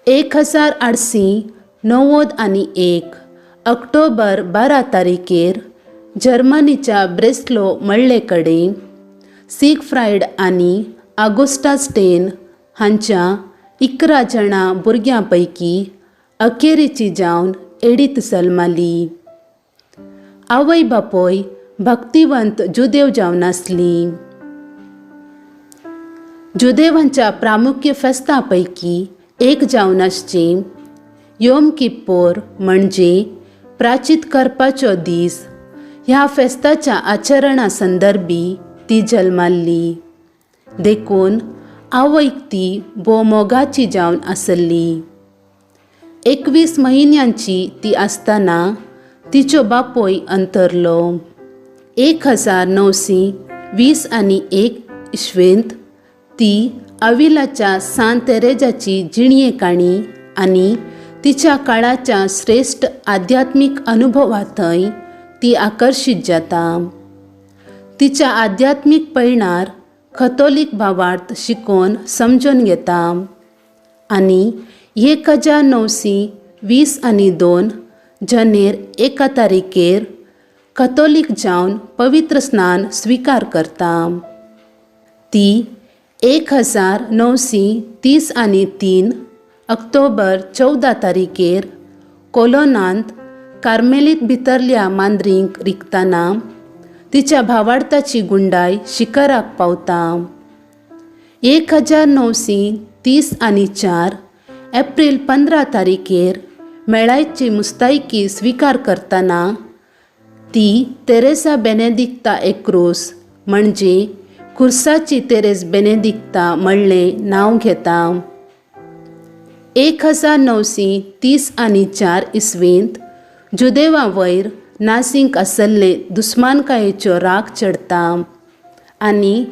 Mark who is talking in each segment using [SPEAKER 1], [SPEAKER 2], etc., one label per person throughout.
[SPEAKER 1] 1891 October 12 तारखेर जर्मनीच्या Breslow मळ्ळे कडेन सिगफ्रायड आनी आगोस्टा स्टेन हांच्या 11 जाणां भुरग्यां पैकी अखेरीची जावन एडीथ जल्माली. आवय बापोय भक्तिवंत जुदेव जावन आसली. जुदेवांच्या प्रामुख्य फेस्तां पैकी एक जावन आसची योम किप्पोर म्हणजे प्राचित करपाचो दीस. ह्या फेस्ताच्या आचरणा संदर्भी ती जल्माली. देखून आवयक ती भोव मोगाची जावन आसली. 21 म्हयन्यांची ती आसतना तिचो बापोय अंतरलो. 1921 इस्वेंत ती अविलाच्या सान तेरेजाची जिणये काणी आनी तिच्या काळाच्या श्रेष्ठ आध्यात्मिक अनुभवांतय ती आकर्षित जाता. तिच्या आध्यात्मिक पैणार कथोलिक भावार्थ शिकोवन समजून घेता आनी 1922 जानेर 1 तारखेर कथोलिक जावन पवित्र स्नान स्वीकार करता. ती 1933 ऑक्टोबर 14 तारखेर कोलोनांत कार्मेलीत भितरल्या मांद्रींक रिगतना तिच्या भावार्थाची गुंडाय शिखराक पावता. 1934 एप्रिल 15 तारखेर मेळायची मुस्तायकी स्वीकार करतना ती तेरेसा बेनेडिक्ता एक्रूस म्हणजे खुर्साची तेरेस बेनेडिक्ता मळ्ळें नांव घेता. 1934 इस्वेंत जुदेवां वयर नाझींक आसल्ले दुस्मानकायेचो राग चडटा आनी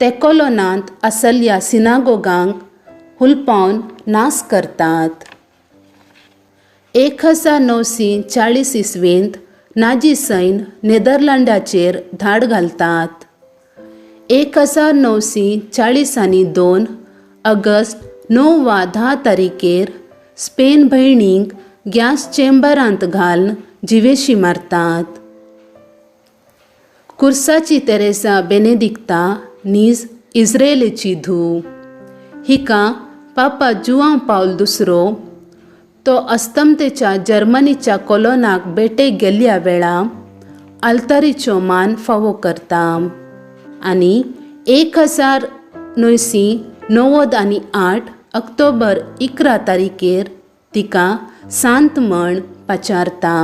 [SPEAKER 1] ते कोलोनांत आसल्ल्या सिनागोगांक हुलपावन नास करतात. 1940 इस्वेंत नाझी सैन्य नेदरलँडाचेर धाड घालतात. 1942 ऑगस्ट 9 वा 10 तारखेर स्पेन भयणींक गॅस चेंबरांत घालन जिवेशी मारतात. खुर्साची तेरेसा बेनेडिक्ता नीज इस्रायेलीची धूव. हिका पापा जुआंव पावल II तो अस्तंतेच्या जर्मनीच्या कोलोनाक भेटेक गेल्ल्या वेळा आल्तारीचो मान फावो करता आनी 1998 ऑक्टोबर 11 तारखेर तिका सांत म्हण पाचारता.